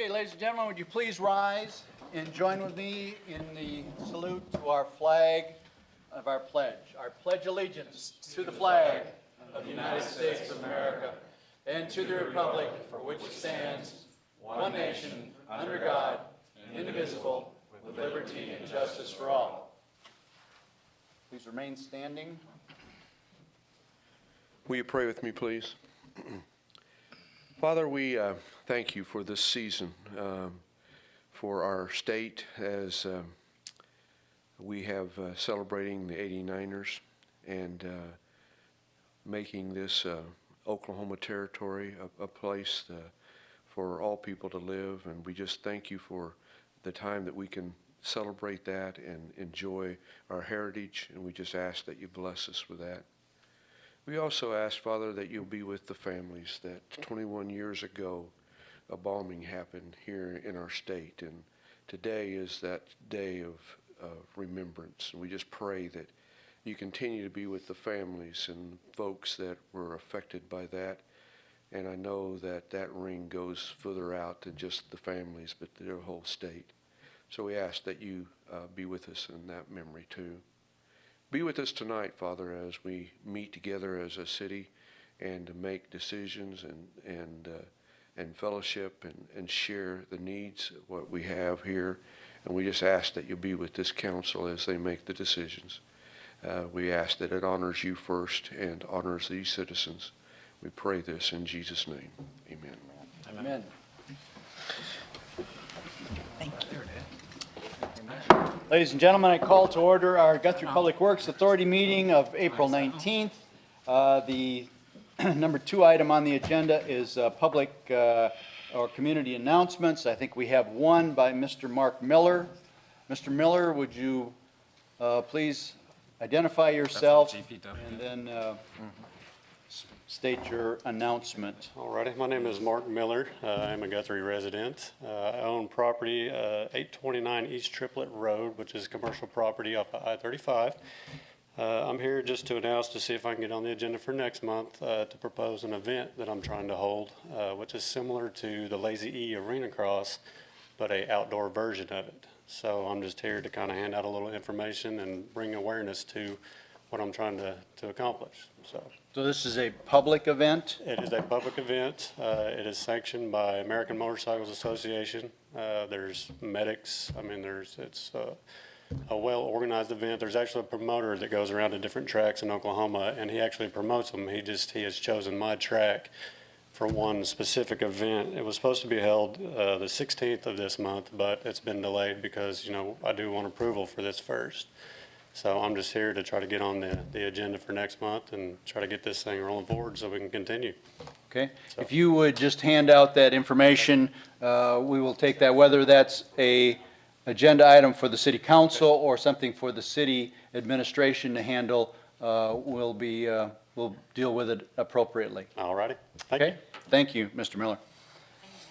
Okay, ladies and gentlemen, would you please rise and join with me in the salute to our flag of our pledge. I pledge allegiance to the flag of the United States of America and to the republic for which it stands, one nation, under God, indivisible, with liberty and justice for all. Please remain standing. Will you pray with me, please? Father, we thank you for this season, for our state as we have celebrating the 89ers and making this Oklahoma territory a place for all people to live. And we just thank you for the time that we can celebrate that and enjoy our heritage. And we just ask that you bless us with that. We also ask, Father, that you'll be with the families that 21 years ago a bombing happened here in our state, and today is that day of remembrance. And we just pray that you continue to be with the families and folks that were affected by that. And I know that that ring goes further out than just the families, but their whole state. So we ask that you be with us in that memory too. Be with us tonight, Father, as we meet together as a city and to make decisions and fellowship and share the needs of what we have here. And we just ask that you'll be with this council as they make the decisions. We ask that it honors you first and honors these citizens. We pray this in Jesus' name. Amen. Amen. Thank you. Ladies and gentlemen, I call to order our Guthrie Public Works Authority meeting of April 19th. The number 2 item on the agenda is public or community announcements. I think we have one by Mr. Mark Miller. Mr. Miller, would you please identify yourself and then state your announcement. Alrighty, my name is Mark Miller. I'm a Guthrie resident. I own property 829 East Triplet Road, which is commercial property off of I-35. I'm here just to announce to see if I can get on the agenda for next month to propose an event that I'm trying to hold, which is similar to the Lazy E Arena Cross, but a outdoor version of it. So I'm just here to kind of hand out a little information and bring awareness to what I'm trying to accomplish. So this is a public event? It is a public event. It is sanctioned by American Motorcycles Association. There's medics. I mean, it's a well-organized event. There's actually a promoter that goes around to different tracks in Oklahoma, and he actually promotes them. He has chosen my track for one specific event. It was supposed to be held the 16th of this month, but it's been delayed because, you know, I do want approval for this first. So I'm just here to try to get on the agenda for next month and try to get this thing rolling forward so we can continue. Okay. So if you would just hand out that information, we will take that, whether that's a agenda item for the city council or something for the city administration to handle. We'll deal with it appropriately. All righty. Thank you. Thank you, Mr. Miller.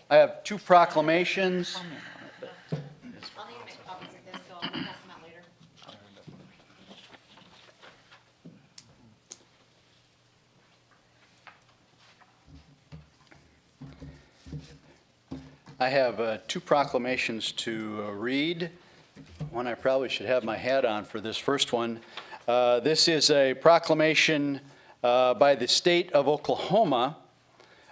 I have 2 proclamations. I'll need to make copies of this, so I'll pass them out later. I have 2 proclamations to read. One, I probably should have my hat on for this first one. This is a proclamation by the state of Oklahoma,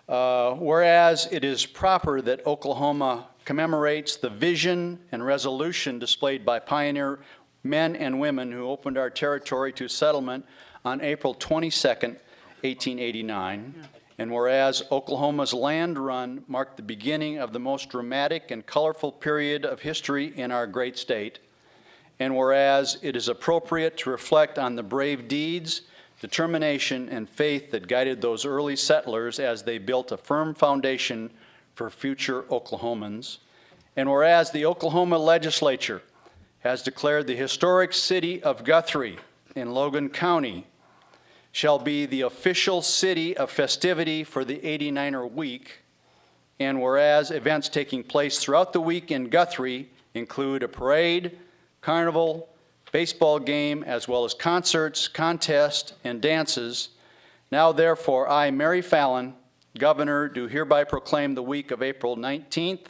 whereas it is proper that Oklahoma commemorates the vision and resolution displayed by pioneer men and women who opened our territory to settlement on April 22nd, 1889. And whereas Oklahoma's land run marked the beginning of the most dramatic and colorful period of history in our great state. And whereas it is appropriate to reflect on the brave deeds, determination, and faith that guided those early settlers as they built a firm foundation for future Oklahomans. And whereas the Oklahoma legislature has declared the historic city of Guthrie in Logan County shall be the official city of festivity for the 89er week. And whereas events taking place throughout the week in Guthrie include a parade, carnival, baseball game, as well as concerts, contests, and dances. Now therefore, I, Mary Fallon, Governor, do hereby proclaim the week of April 19th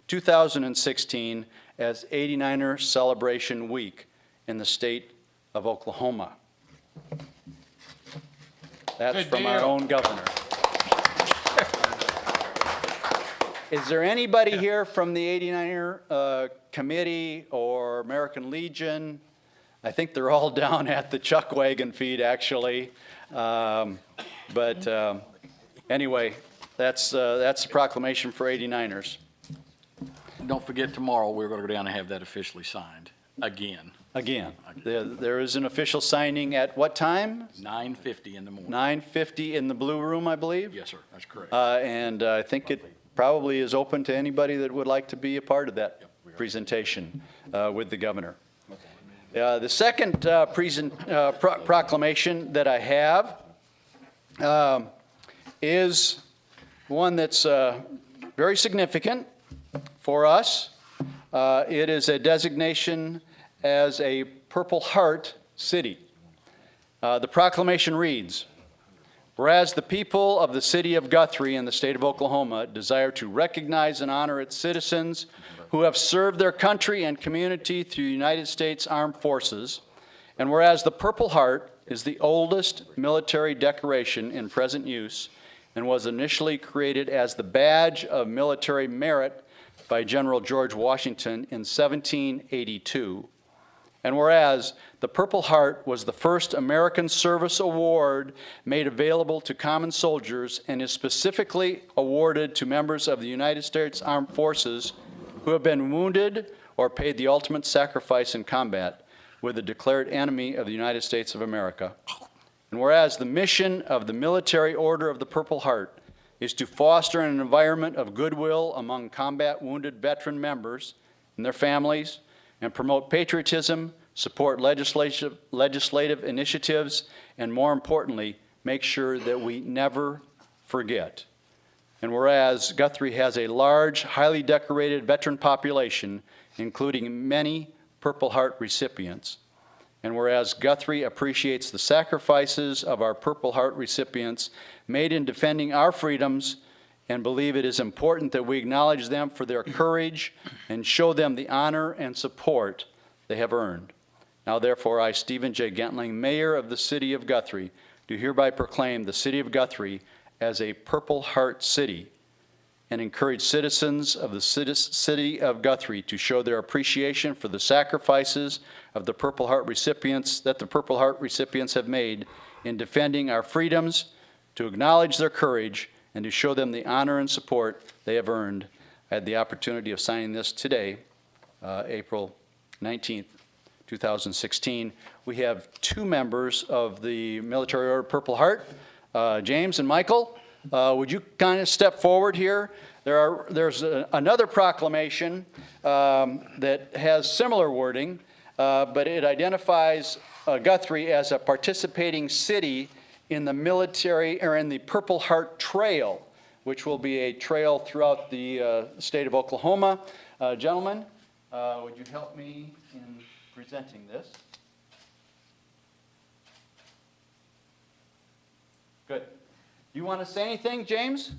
2016 as 89er Celebration Week in the state of Oklahoma. That's Good from our deal. own governor. Is there anybody here from the 89er committee or American Legion? I think they're all down at the Chuck Wagon feed, actually. Anyway, that's the proclamation for 89ers. Don't forget, tomorrow, we're going to go down and have that officially signed again, Again, there is an official signing at what time? 9:50 in the morning. 9:50 in the Blue Room, I believe? Yes, sir, that's correct. And I think it probably is open to anybody that would like to be a part of that presentation with the governor. The second proclamation that I have is one that's very significant for us. It is a designation as a Purple Heart city. The proclamation reads, whereas the people of the city of Guthrie in the state of Oklahoma desire to recognize and honor its citizens who have served their country and community through the United States Armed Forces, and whereas the Purple Heart is the oldest military decoration in present use and was initially created as the badge of military merit by General George Washington in 1782, and whereas the Purple Heart was the first American Service Award made available to common soldiers and is specifically awarded to members of the United States Armed Forces who have been wounded or paid the ultimate sacrifice in combat with the declared enemy of the United States of America. And whereas the mission of the Military Order of the Purple Heart is to foster an environment of goodwill among combat wounded veteran members and their families, and promote patriotism, support legislative initiatives, and more importantly, make sure that we never forget. And whereas Guthrie has a large, highly decorated veteran population, including many Purple Heart recipients, and whereas Guthrie appreciates the sacrifices of our Purple Heart recipients made in defending our freedoms, and believe it is important that we acknowledge them for their courage and show them the honor and support they have earned. Now therefore, I, Stephen J. Gentling, Mayor of the City of Guthrie, do hereby proclaim the City of Guthrie as a Purple Heart city, and encourage citizens of the City of Guthrie to show their appreciation for the sacrifices of the Purple Heart recipients that the Purple Heart recipients have made in defending our freedoms, to acknowledge their courage, and to show them the honor and support they have earned. I had the opportunity of signing this today, April 19th, 2016. We have two members of the Military Order of Purple Heart, James and Michael. Would you kind of step forward here? There's another proclamation that has similar wording, but it identifies Guthrie as a participating city in the military, or in the Purple Heart Trail, which will be a trail throughout the state of Oklahoma. Gentlemen, would you help me in presenting this? Good. You want to say anything, James?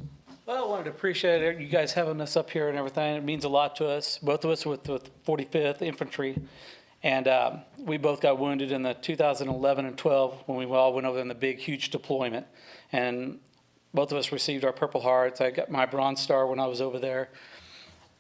Well, I wanted to appreciate you guys having us up here and everything. It means a lot to us, both of us with 45th Infantry. And we both got wounded in the 2011 and 12 when we all went over in the big, huge deployment. And both of us received our Purple Hearts. I got my Bronze Star when I was over there.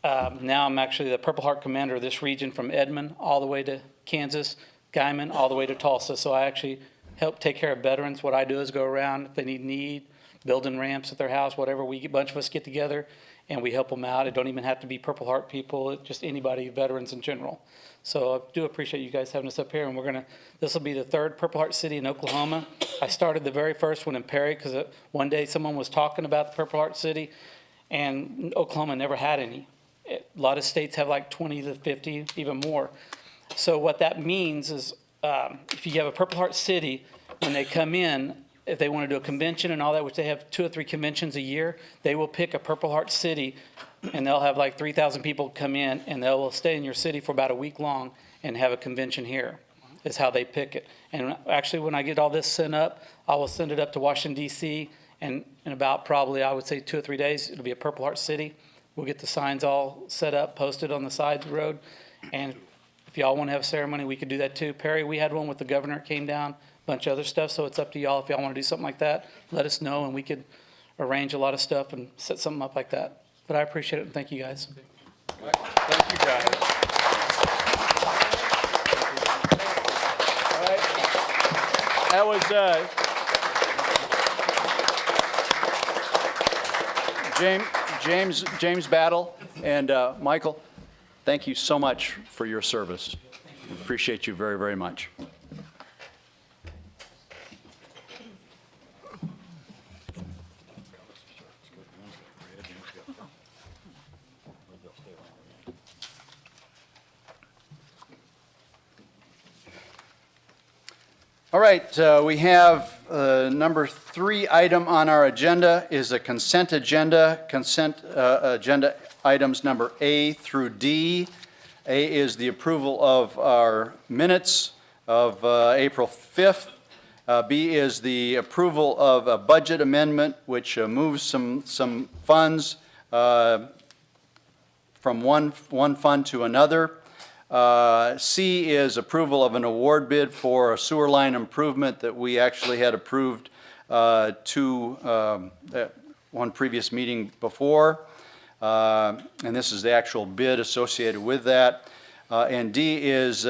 Now I'm actually the Purple Heart commander of this region from Edmond all the way to Kansas, Guyman, all the way to Tulsa. So I actually help take care of veterans. What I do is go around if they need, building ramps at their house, whatever. A bunch of us get together and we help them out. It don't even have to be Purple Heart people, just anybody, veterans in general. So I do appreciate you guys having us up here, and this will be the third Purple Heart city in Oklahoma. I started the very first one in Perry because one day someone was talking about the Purple Heart city, and Oklahoma never had any. A lot of states have like 20 to 50, even more. So what that means is if you have a Purple Heart city, when they come in, if they want to do a convention and all that, which they have 2 or 3 conventions a year, they will pick a Purple Heart city, and they'll have like 3,000 people come in, and they will stay in your city for about a week long and have a convention here, is how they pick it. And actually, when I get all this sent up, I will send it up to Washington, D.C., and in about probably, I would say 2 or 3 days, it'll be a Purple Heart city. We'll get the signs all set up, posted on the sides of the road. And if y'all want to have a ceremony, we could do that too. Perry, we had one with the governor came down, a bunch of other stuff, so it's up to y'all. If y'all want to do something like that, let us know, and we could arrange a lot of stuff and set something up like that. But I appreciate it, and thank you guys. Thank you, guys. All right. That was James Battle, and Michael, thank you so much for your service. Appreciate you very, very much. All right, we have number 3 item on our agenda is a consent agenda. Consent agenda items number A through D. A is the approval of our minutes of April 5th. B is the approval of a budget amendment which moves some funds from one fund to another. C is approval of an award bid for a sewer line improvement that we actually had approved at one previous meeting before. And this is the actual bid associated with that. And D is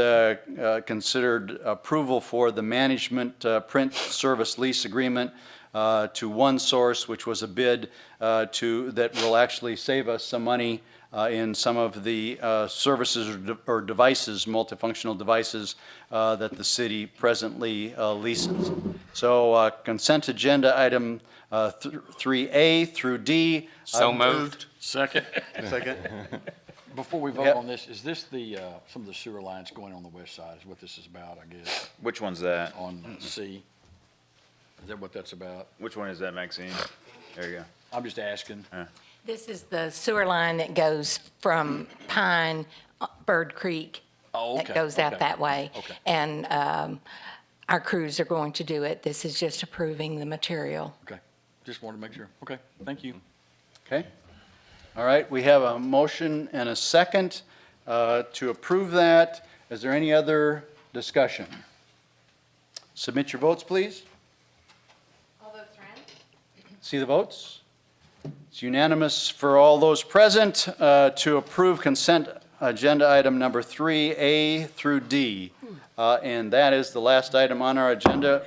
considered approval for the management print service lease agreement to OneSource, which was a bid that will actually save us some money in some of the services or devices, multifunctional devices that the city presently leases. So consent agenda item 3A through D. So moved. Second. Second. Before we vote Yep. on this, is this the, some of the sewer lines going on the west side is what this is about, I guess, Which one's that? on C? Is that what that's about? Which one is that, Maxine? There you go. I'm just asking. This is the sewer line that goes from Pine, Bird Creek. Oh, okay. That goes out Okay. that way. Okay. And our crews are going to do it. This is just approving the material. Okay. Just wanted to make sure. Okay, thank you. Okay. All right, we have a motion and a second to approve that. Is there any other discussion? Submit your votes, please. All votes are in. See the votes? It's unanimous for all those present to approve consent agenda item number 3A through D. And that is the last item on our agenda.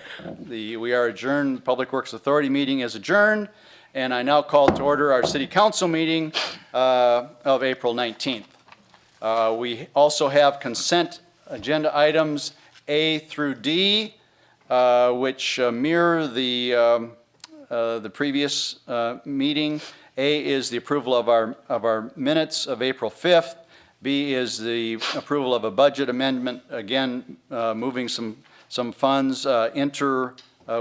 We are adjourned. Public Works Authority meeting is adjourned. And I now call to order our city council meeting of April 19th. We also have consent agenda items A through D, which mirror the previous meeting. A is the approval of our minutes of April 5th. B is the approval of a budget amendment, again, moving some funds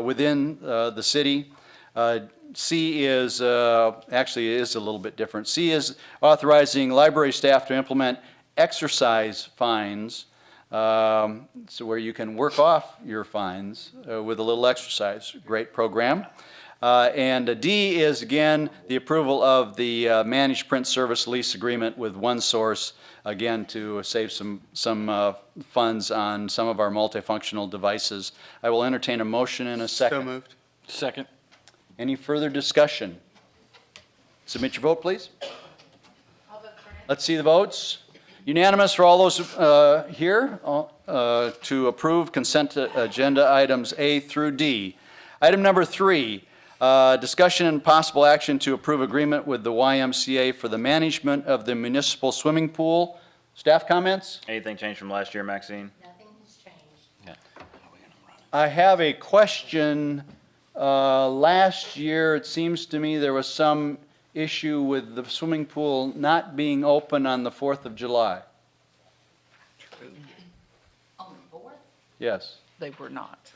within the city. C is, actually is a little bit different. C is authorizing library staff to implement exercise fines, so where you can work off your fines with a little exercise. Great program. And D is, again, the approval of the managed print service lease agreement with OneSource, again, to save some funds on some of our multifunctional devices. I will entertain a motion in a second. So moved. Second. Any further discussion? Submit your vote, please. All votes are in. Let's see the votes. Unanimous for all those here to approve consent agenda items A through D. Item number 3, discussion and possible action to approve agreement with the YMCA for the management of the municipal swimming pool. Staff comments? Anything changed from last year, Maxine? Nothing has changed. I have a question. Last year, it seems to me there was some issue with the swimming pool not being open on the 4th of July. On the 4th? Yes. They were not.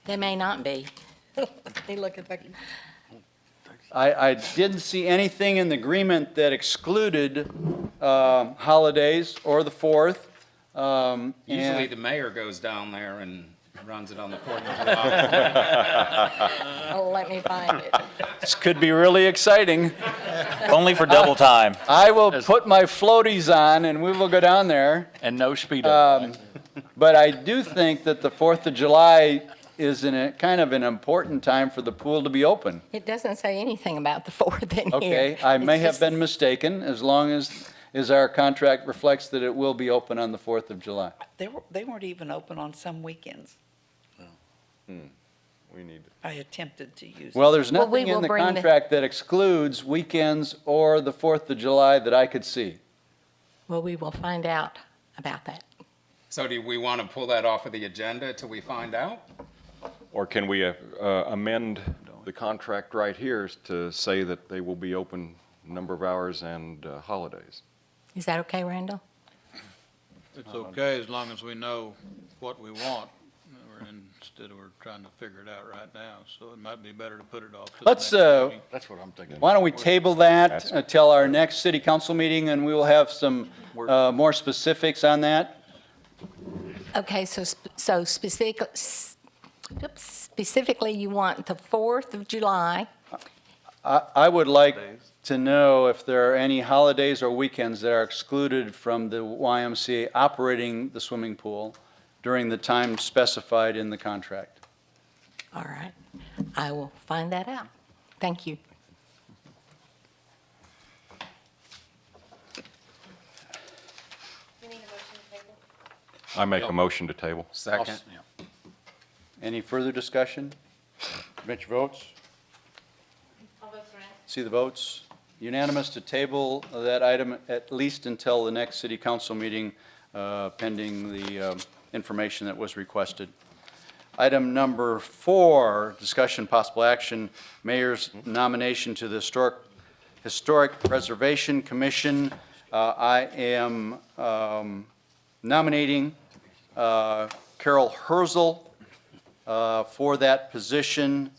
They may not be. They look at the. I didn't see anything in the agreement that excluded holidays or the 4th. Usually and- the mayor goes down there and runs it on the 4th of July. Oh, let me find it. This could be really exciting. Only for double time. I will put my floaties on and we will go down there. And no speed up. But I do think that the 4th of July is kind of an important time for the pool to be open. It doesn't say anything about the 4th in here. Okay, I may It's have just- been mistaken, as long as our contract reflects that it will be open on the 4th of July. They weren't even open on some weekends. We need to. I attempted to use. Well, there's Well, we nothing in will the bring the- contract that excludes weekends or the 4th of July that I could see. Well, we will find out about that. So do we want to pull that off of the agenda till we find out? Or can we amend the contract right here to say that they will be open number of hours and holidays? Is that okay, Randall? It's okay as long as we know what we want, instead of we're trying to figure it out right now. So it might be better to put it off to the Let's, next meeting. That's what I'm thinking. Why don't we table that until our next city council meeting, and we will have some more specifics on that? Okay, so specifically, you want the 4th of July. I would like to know if there are any holidays or weekends that are excluded from the YMCA operating the swimming pool during the time specified in the contract. All right, I will find that out. Thank you. We need a motion to table. I make a motion to table. Second. Any further discussion? Submit your votes. All votes are in. See the votes. Unanimous to table that item at least until the next city council meeting, pending the information that was requested. Item number 4, discussion possible action, mayor's nomination to the Historic Preservation Commission. I am nominating Carol Herzl for that position.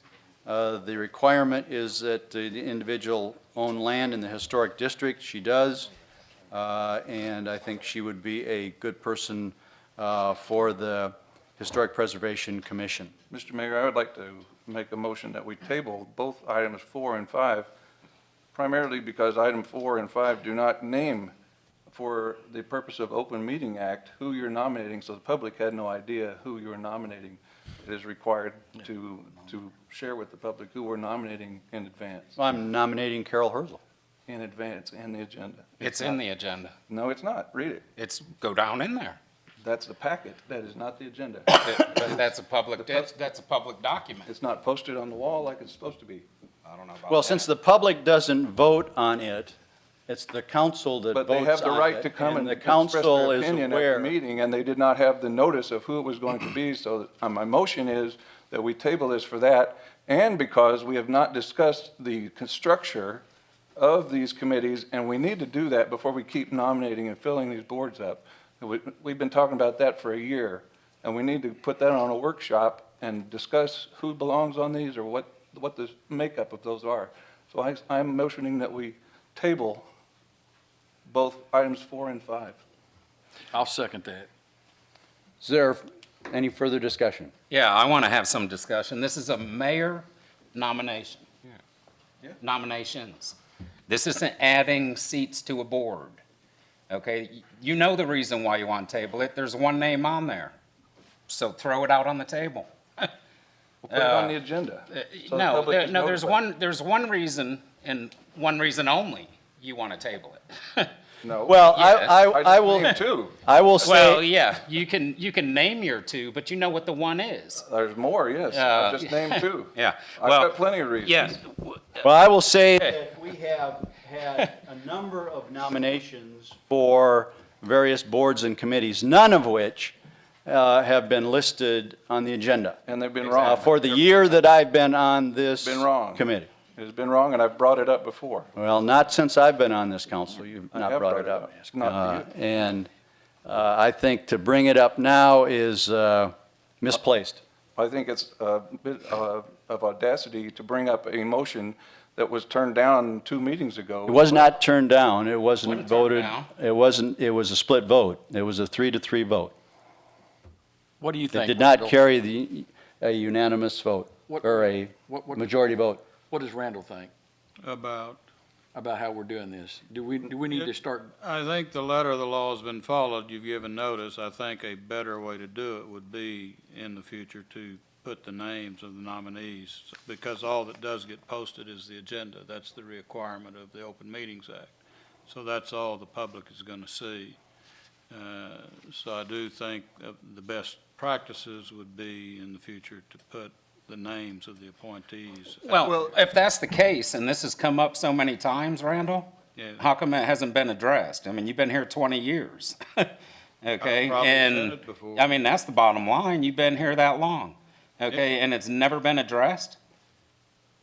The requirement is that the individual own land in the historic district. She does. And I think she would be a good person for the Historic Preservation Commission. Mr. Mayor, I would like to make a motion that we table both items 4 and 5, primarily because item 4 and 5 do not name, for the purpose of Open Meeting Act, who you're nominating, so the public had no idea who you were nominating. It is required to share with the public who we're nominating in advance, I'm nominating Carol Herzl. in the agenda. It's in the agenda. No, it's not. Read it. It's, go down in there. That's the packet. That is not the agenda. But that's a public document. It's not posted on the wall like it's supposed to be. I don't know about that. Well, since the public doesn't vote on it, it's the council that votes on But it. they have the right to come and the express council their is opinion at aware. the meeting, and they did not have the notice of who it was going to be. So my motion is that we table this for that, and because we have not discussed the structure of these committees, and we need to do that before we keep nominating and filling these boards up. We've been talking about that for a year, and we need to put that on a workshop and discuss who belongs on these or what the makeup of those are. So I'm motioning that we table both items 4 and 5. I'll second that. Is there any further discussion? Yeah, I want to have some discussion. This is a mayor nomination. Nominations. This isn't adding seats to a board, okay? You know the reason why you want to table it. There's one name on there. So throw it out on the table. We'll put it on the agenda. so the No, public is notified. there's one reason, and one reason only, you want to table it. No. Well, Yes. I will, Named two. I will Well, say, yeah, you can name your two, but you know what the one is. There's more, yes. I just named two. Yeah, I've well, got plenty of reasons. yes. well, I will say that we have had a number of nominations for various boards and committees, none of which have been listed on the agenda. And they've been wrong. For the year that I've been on this Been wrong. committee. It's been wrong, and I've brought it up before. Well, not since I've been on this council, you've I not have brought it up. Not to you. And I think to bring it up now is misplaced. I think it's a bit of audacity to bring up a motion that was turned down 2 meetings ago. It was not turned down, it wasn't Wasn't turned voted, down. it was a split vote. It was a 3-3 vote. What do you It think? did not Randall? carry a unanimous vote, What- or a what- majority vote. What does Randall think About, about how we're doing this? Do we need to start, I think the letter of the law has been followed. You've given notice. I think a better way to do it would be in the future to put the names of the nominees, because all that does get posted is the agenda. That's the requirement of the Open Meetings Act. So that's all the public is going to see. So I do think the best practices would be in the future to put the names of the appointees. Well, if that's the case, and this has come up so many times, Randall, Yeah. how come it hasn't been addressed? I mean, you've been here 20 years. Okay? I've probably said And, it before. I mean, that's the bottom line. You've been here that long. Okay? And it's never been addressed?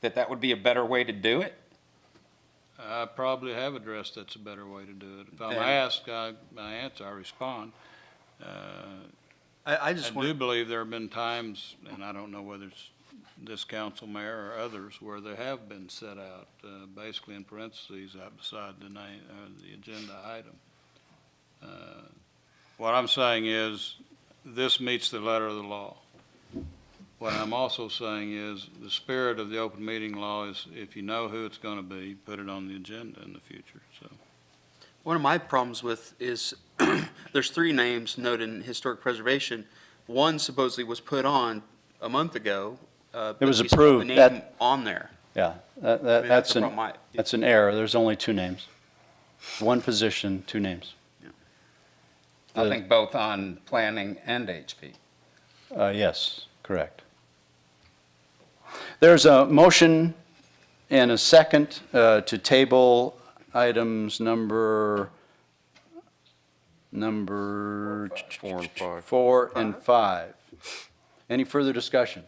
That would be a better way to do it? I probably have addressed that's a better way to do it. If I'm Then- asked, I answer, I respond. I I do believe there have been times, and I don't know whether it's this council mayor or others, where they have been set out, basically in parentheses out beside the name, the agenda item. What I'm saying is, this meets the letter of the law. What I'm also saying is, the spirit of the open meeting law is, if you know who it's gonna be, put it on the agenda in the future, so. One of my problems with is, there's 3 names noted in historic preservation. One supposedly was put on a month ago. It was but we still have approved. a That- name on there. Yeah, I mean, that's the problem. that's an error. There's only 2 names. One position, 2 names. I think both on planning and HP. Yes, correct. There's a motion and a second to table items number 4 and 5. 4 and 5. Any further discussion?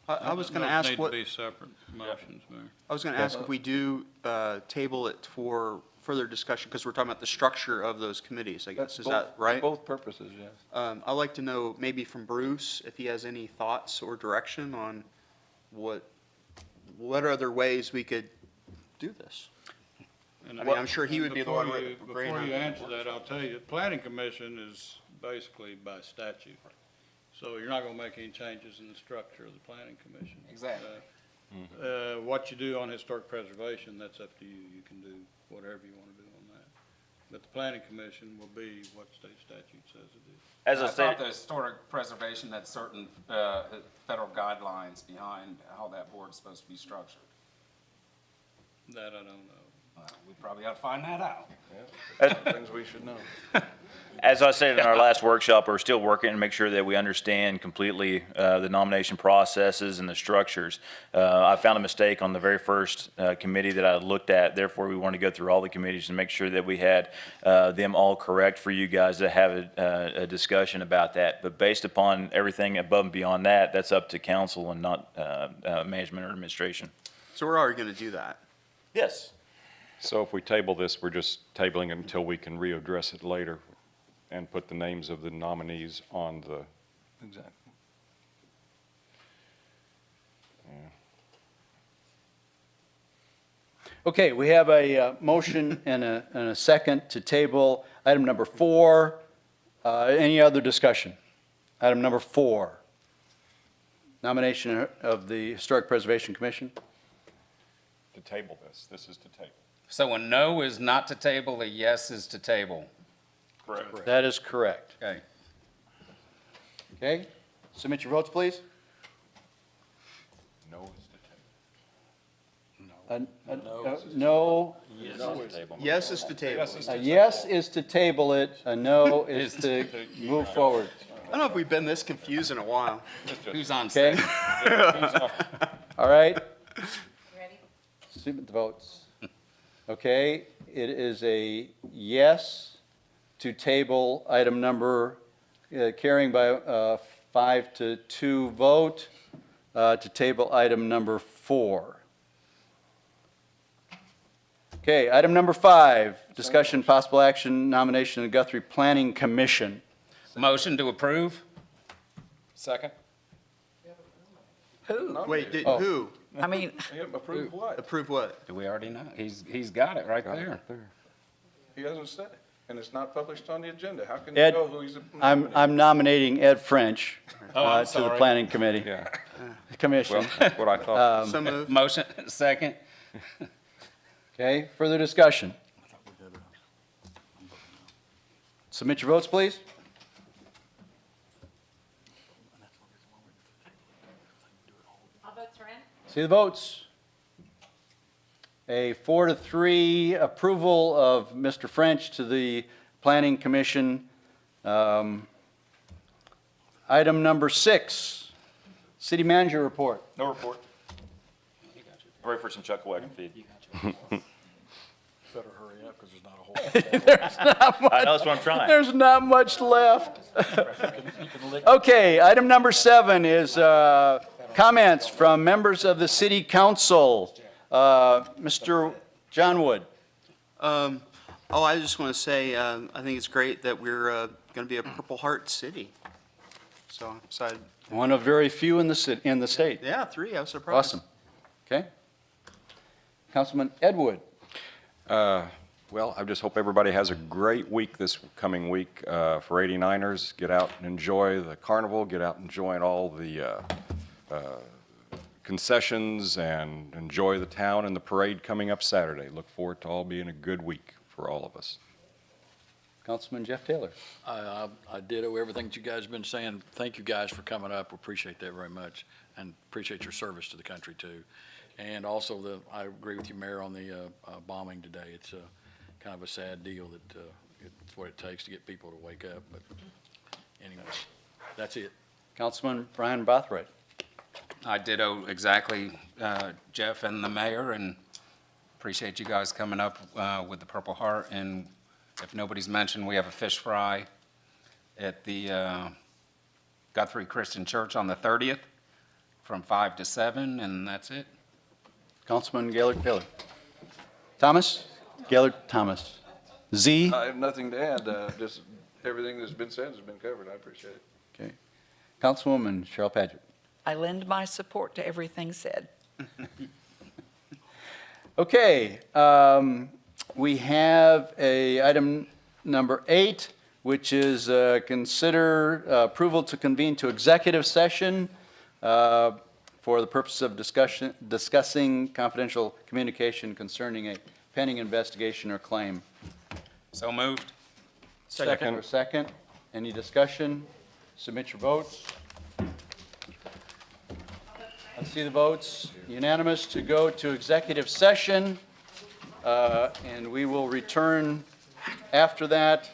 I was going to Those ask need to what, be separate motions, Mayor. I was going to ask if we do table it for further discussion, because we're talking about the structure of those committees, I guess. Is that right? Both purposes, yes. I'd like to know, maybe from Bruce, if he has any thoughts or direction on what other ways we could do this. And I mean, I'm sure he would be the one Before with you- brain Before on you it. answer that, I'll tell you, the planning commission is basically by statute. So you're not gonna make any changes in the structure of the planning commission. Exactly. What you do on historic preservation, that's up to you. You can do whatever you wanna do on that. But the planning commission will be what state statute says it is. As I thought stated, the historic preservation had certain federal guidelines behind how that board's supposed to be structured. That I don't know. We probably ought to find that out. Things we should know. as I said in our last workshop, we're still working to make sure that we understand completely the nomination processes and the structures. I found a mistake on the very first committee that I looked at. Therefore, we wanted to go through all the committees and make sure that we had them all correct for you guys to have a discussion about that. But based upon everything above and beyond that, that's up to council and not management or administration. So we're already going to do that. Yes. So if we table this, we're just tabling it until we can readdress it later and put the names of the nominees on the, Exactly. Okay, we have a motion and a second to table item number 4. Any other discussion? Item number 4, nomination of the Historic Preservation Commission. to table this. This is to table. So a no is not to table, a yes is to table. Correct. That is correct. Okay. Okay, submit your votes, please. No is to table. No, Yes is to table. a yes is to table it, a no is to move forward. I don't know if we've been this confused in a while. Who's on Okay? stage? All right, Ready? submit the votes. Okay, it is a yes to table item number, carrying by 5-2 vote, to table item number 4. Okay, item number 5, discussion possible action nomination of the Guthrie Planning Commission. Motion to approve? second? Who? Wait, Oh. who? I mean, Approve what? Do we already know? He's got it right there. He hasn't said it. and it's not published on the agenda. How can you Ed, know who he's I'm nominating Ed French Oh, I'm to the sorry. Planning Committee. Yeah, Commission. well, that's what I thought. So moved. Motion, second. Okay, further discussion? Submit your votes, please. All votes are in. See the votes. A 4-3 approval of Mr. French to the Planning Commission. Item number 6, City Manager Report. No report. Ready for some chuck wagon feed. Better hurry up, because there's not a whole. I know, that's what I'm trying. There's not much left. Okay, item number 7 is comments from members of the City Council. Mr. John Wood. Oh, I just want to say, I think it's great that we're going to be a Purple Heart city. So I'm excited. One of very few in the state. Yeah, 3, I was surprised. Awesome. Okay. Councilman Ed Wood. Well, I just hope everybody has a great week this coming week for 89ers. Get out and enjoy the carnival, get out and enjoy all the concessions, and enjoy the town and the parade coming up Saturday. Look forward to all being a good week for all of us. Councilman Jeff Taylor. I ditto everything that you guys have been saying. Thank you guys for coming up. We appreciate that very much, and appreciate your service to the country too. And also, I agree with you, Mayor, on the bombing today. It's kind of a sad deal that it's what it takes to get people to wake up. But anyways, that's it. Councilman Brian Bothroyd. I ditto exactly Jeff and the mayor, and appreciate you guys coming up with the Purple Heart. And if nobody's mentioned, we have a fish fry at the Guthrie Christian Church on the 30th from 5 to 7, and that's it. Councilman Gaylord Taylor. Thomas? Gaylord Thomas. Z? I have nothing to add. Just everything that's been said has been covered. I appreciate it. Okay. Councilwoman Cheryl Paget. I lend my support to everything said. Okay, we have item number 8, which is consider approval to convene to executive session for the purpose of discussing confidential communication concerning a pending investigation or claim. So moved. Second. Or second. Any discussion? Submit your votes. Let's see the votes. Unanimous to go to executive session, and we will return after that